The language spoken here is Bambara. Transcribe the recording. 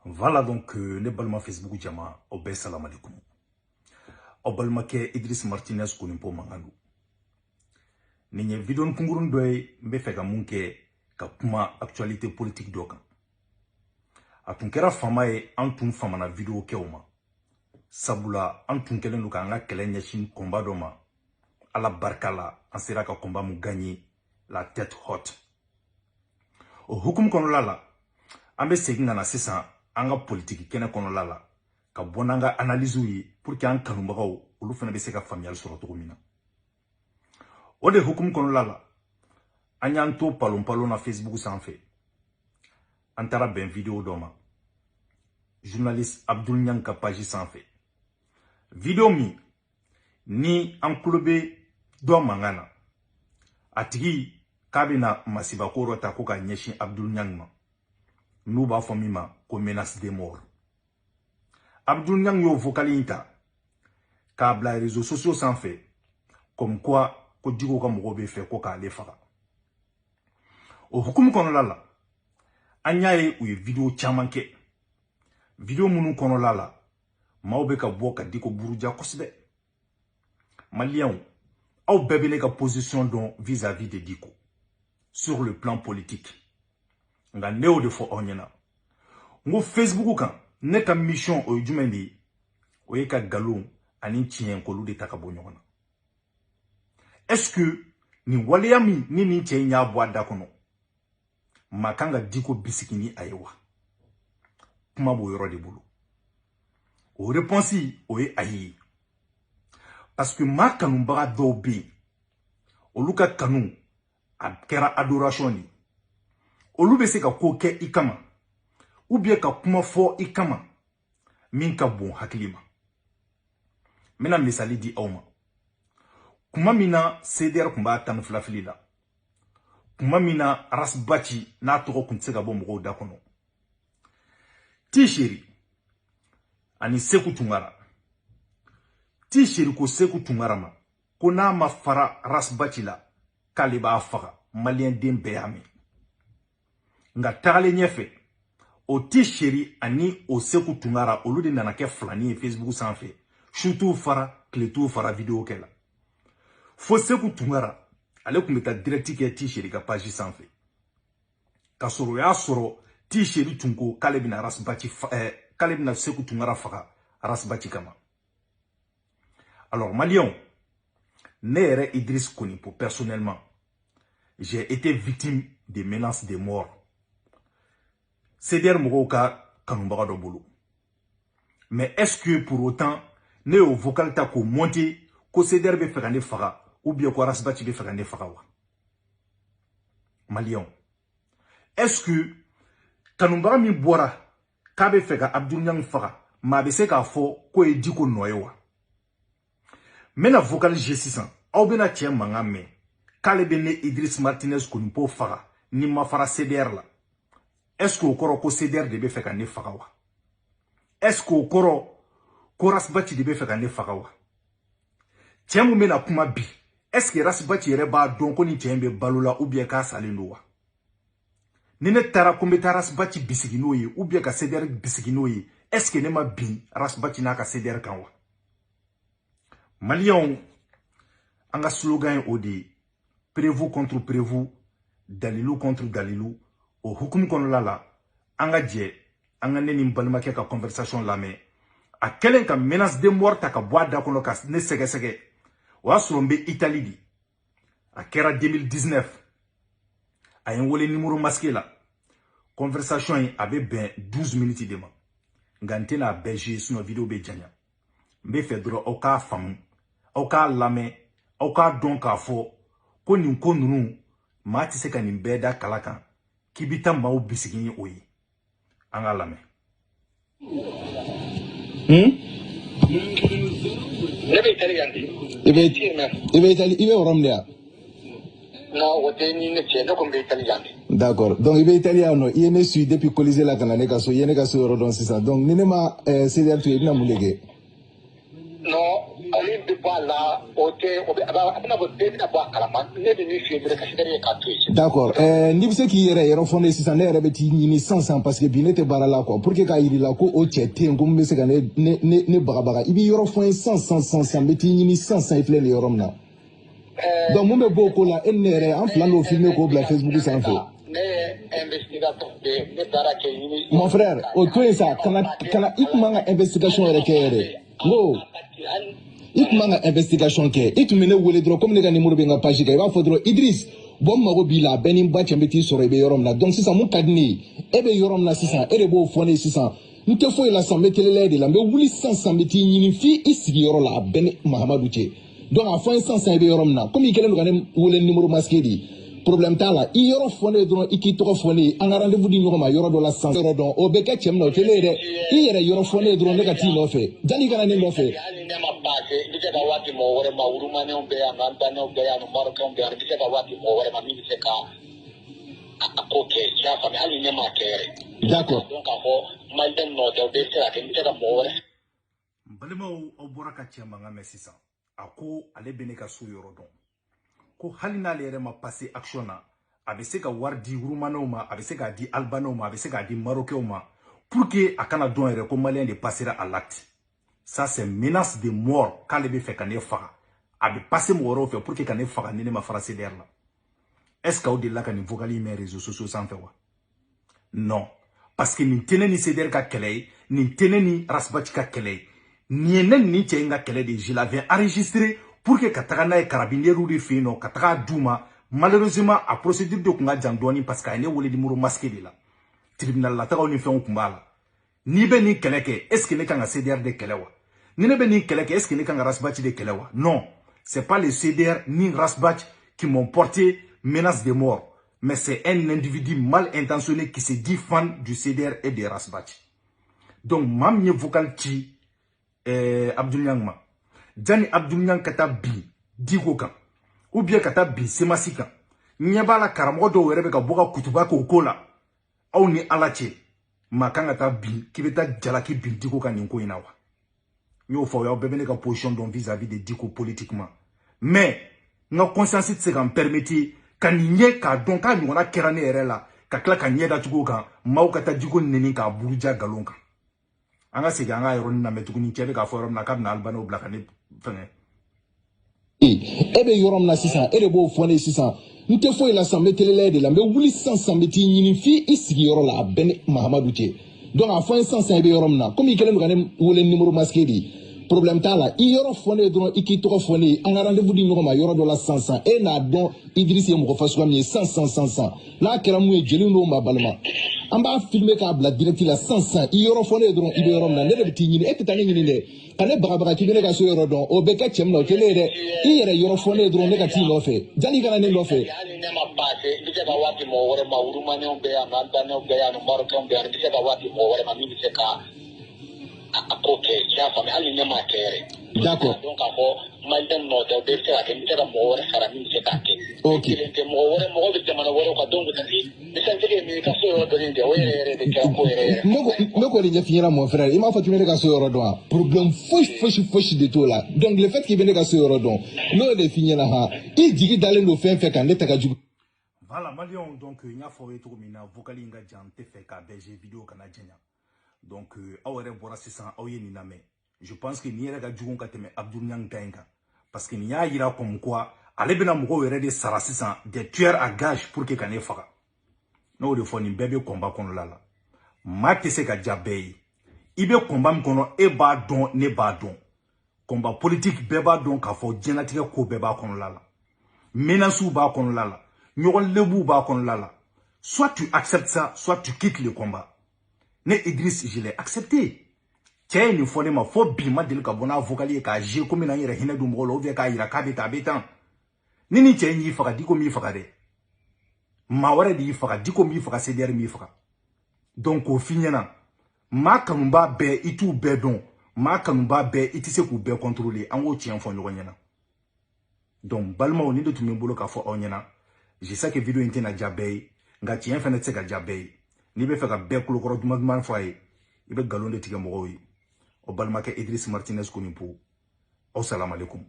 Voilà donc ne balma Facebook jama obe salam alaikum. Obalma ke Idriss Martinez kunimpo mangalu. Ninye video nkungurun doye mbe fega munke ka kuma actualité politique dokan. Atunkera fama e antun fama na video ke oma. Sabula antun kelen luka nga kelen yashin komba doma. Ala barkala ansera ka komba mu gagner la tête haute. O hukum kono lala ambe seginga na sisa anga politique kene kono lala ka bonanga analyse yi pour que an kanu bagaw olu fana be se ka familial soro to mina o de hukum kono lala anyanto palon na Facebook sanfé antara ben vidéo doma journaliste Abdul Nyang ka page sanfé vidéo mi ni an clube do mangana atigi kabina masiba koro ta ko ka nyeshi Abdul Nyang ma nous ba famima ko menace de mort Abdul Nyang yo vocalita ka bla réseaux sociaux sans fait comme quoi ko digo ka mo be fait ko ka le fara o hukum kono lala anyaye u video chamanke video munu kono lala mawbe ka boka diko buruja kosbe malien au bebele ka position don vis-à-vis de Diko sur le plan politique nga neo de fo onyena ngo Facebook kan ne ka mission o jumendi o yeka galon ani chien ko lu de takabo nyona est-ce que ni waliami ni chien nya boada kono makanga Diko bisikini ayewa kuma bo yoro de bulu o réponse o e ayi parce que ma kanu baga dobi o luka kanu a kera adoration ni olu be se ka ko ke ikama ou bien ka kuma fo ikama min ka bon hakilima mena misali di awma kuma mina CDR kumba tan flafilila kuma mina rasbachi na to ko kuntsega bo mo da kono tishiri ani seku tungara tishiri ko seku tungara ma ko na ma fara rasbachi la kaliba faga malien dembe ame nga tagale nyefe o tishiri ani o seku tungara olu de nana ke flani Facebook sanfé shutu fara kletu fara video kela fo seku tungara ale kumeta direct ke tishiri ka page sanfé kasoro ya soro tishiri tunko kalebina rasbachi kalebina seku tungara faga rasbachi kama alors malien Nere Idriss Konipo, personnellement, j'ai été victime des menaces de mort. C'est der Mogoka Kanumbaga Dobolo. Mais est-ce que pour autant, ne au vocal ta ko monter, ko ceder be fagane faga, ou bien ko rasbati be fagane fagawa? Malion. Est-ce que Kanumbaga mi boira, kabe fega Abdul Nyang faga, ma be se ka fo ko e Diko noyewa? Mena vocal G600 au bena tien mangame kale bene Idriss Martinez kunimpo faga ni ma fara CDR la est-ce que okoro ko CDR de be feka ne faga wa est-ce que okoro ko rasbati de be feka ne faga wa tien mu mena kuma bi est-ce que rasbati yere ba don ko ni tien be balula ou bien ka salendo wa nene tara ko meta rasbati bisigino yi ou bien ka CDR bisigino yi est-ce que ne ma bi rasbati na ka CDR kan wa Malion, anga slogan odi prévu contre prévu, Dalilou contre Dalilou, au hukum kono lala, anga dje, anga neni mbalmake ka conversation lame, a kelen ka menace de mort ta ka boada kono ka ne sege sege, wa surombe Italie di, a kera 2019, a yen wole numéro masqué la, conversation yi avait ben 12 minutes de ma, ngante na beji sino vidéo be djanya, mbe fedro oka famu, Oka lame, oka don ka fo, ko nin ko nunu, ma ti se ka nin beda kalakan, kibita ma u bisigini oyi. Anga lame. Ibe oramdia. Non, o te ni ne tiene con be italiani. D'accord. Donc ibe italiano, il ne suit depuis colisée la kanane ka so yene ka so rodon sisa. Donc ni ne ma CDR tu ina mulege. Non, ali D'accord. Ni bise ki yere yero fonde sisan ne yere beti ni 100 parce que bi ne te bara la quoi pour que ka yiri la ko o chete ngum be se ka ne baga ibi yoro fon 100 beti ni 100 ifle le yorom na. Donc mun be boko la enere en plan no filmer ko bla Facebook sans fait. Mon frère, au tout ça, kana ikmanga investigation rekere. No. Ikmanga investigation ke. Itumene wole dro comme ne ga numéro be nga page ga ba fodro Idriss. Bon mago bila benin ba chambeti soro be yorom na. Donc sisan mun kadni ebe yorom na sisan ere bo fone sisan. Nte fo ila sa metelele de la me wuli 100 meti nyini fi isigi yoro la ben Mahamadou che. Donc à fin 100 be yorom na. Comme ikele ngane wole numéro masqué di. Problème ta la i yoro fone dron iki to fone an rendez-vous di nyoma yoro do la 100 yoro don o be ka chem no tele de i yere yoro fone dron ne ka ti no fe jani kana ne no fe d'accord balima o bora ka chema ngame sisa ako ale bene ka su yoro don ko hali n'ale yɛrɛ ma passer action na a bɛ se ka wari di Wurumanaw ma a bɛ se k'a di Albanaw ma a bɛ se k'a di Marokɛw ma pour que a kana dɔn yɛrɛ ko Malien de passera à l'acte. Ça c'est menace de mort k'ale bɛ fɛ ka ne faga a bɛ passer mɔgɔ wɛrɛw fɛ pour que ka ne faga ni ne ma fara CDR la. Est-ce que aw delila ka nin vocal in mɛn réseaux sociaux sanfɛ wa? Non, parce que nin tɛ ne ni CDR ka kɛlɛ ye nin tɛ ne ni Rasbati ka kɛlɛ ye nin ye ne ni cɛ in ka kɛlɛ de je l'avais enregistré pour que kataga na carabinieri de fino kataga duma malheureusement a procédure de kunga jandoni parce que ane wole di muro masqué de la tribunal la taga ni fen kumbala ni be ni keleke est-ce que ne kanga CDR de kelewa ni ne be ni keleke est-ce que ne kanga Rasbati de kelewa non c'est pas le CDR ni Rasbati qui m'ont porté menace de mort mais c'est un individu mal intentionné qui se dit fan du CDR et de Rasbati. Donc mam nye vocal ti Abdou Niang Jani Abdou Niang kata bi diko kan ou bien kata bi semasi kan nyabala karamo do werebe ka boka kutuba ko kola aw ni alache makanga ta bi kibeta jalaki bi diko kan nko inawa nyo fo ya bebene ka position don vis-à-vis de diko politiquement mais nga conscience se kan permettre kan nye ka don ka nyona kerane erela ka kla kan nyeda tugo kan maw kata diko neni ka buruja galonka anga sega anga yoro na metuguni kebe ka fo yoro na kabna Albano blaka ne fene ebe yorom na sisan ere bo fone sisan nte fo ila sa metelele de la me wuli 100 meti nyini fi isigi yoro la ben Mahamadou che donc à fin 100 ebe yorom na comme ikele ngane wole numéro masqué di problème ta la i yoro fone dron iki to fone an rendez-vous di nyoma yoro do la 100 e na don Idriss e mo fasu kam 100 na kera mu e jeli no ma balma amba filmer ka bla direct la 100 i yoro fone dron ibe yorom na ne de ti nyini e tani nyini de ane baga ti bene ka so yoro don o be ka chem no kele de i yere yoro fone dron ne ka ti no fe jani kana ne no fe d'accord ok Meko les finira mon frère il m'a fait tuer ka so yoro don problème foch de tout là donc le fait qu'il vienne ka so yoro don no de finira ha il digi d'aller no fin fait quand ne taka jugu voilà Malion donc nya fo et tout mina vocali nga jante fait ka BG vidéo kana jenya donc awere bora 600 awye ni name je pense que ni ga jugun ka teme Abdou Niang gainga parce que ni ya yira comme quoi ale bena mugo were de sara 600 des tueurs à gage pour que kane faga no de foni bébé combat kono lala mate se ka jabei ibe combat mkono e ba don ne ba don combat politique beba don ka fo jenatique ko beba kono lala menace ba kono lala nyogol lebu ba kono lala soit tu acceptes ça soit tu quittes le combat. Ne Idriss je l'ai accepté. Tiens une fois ma fo bi ma del ka bona vocali ka je comme na yira hina du molo ve ka yira ka beta betan. Nini tiens yi faka diko mi faka de. Ma wara di faka diko mi faka CDR mi faka. Donc au finina ma kanumba be itu be don ma kanumba be itise ku be contrôler en wo tiens fo nyona. Donc balma oni de tumi bolo ka fo onyana. Je sais que vidéo intena jabei nga tiens fene tseka jabei. Ni be feka be kulukoro duman foye ibe galon de tige mogowi o balmake Idriss Martinez kunimpo aw salam alaikum.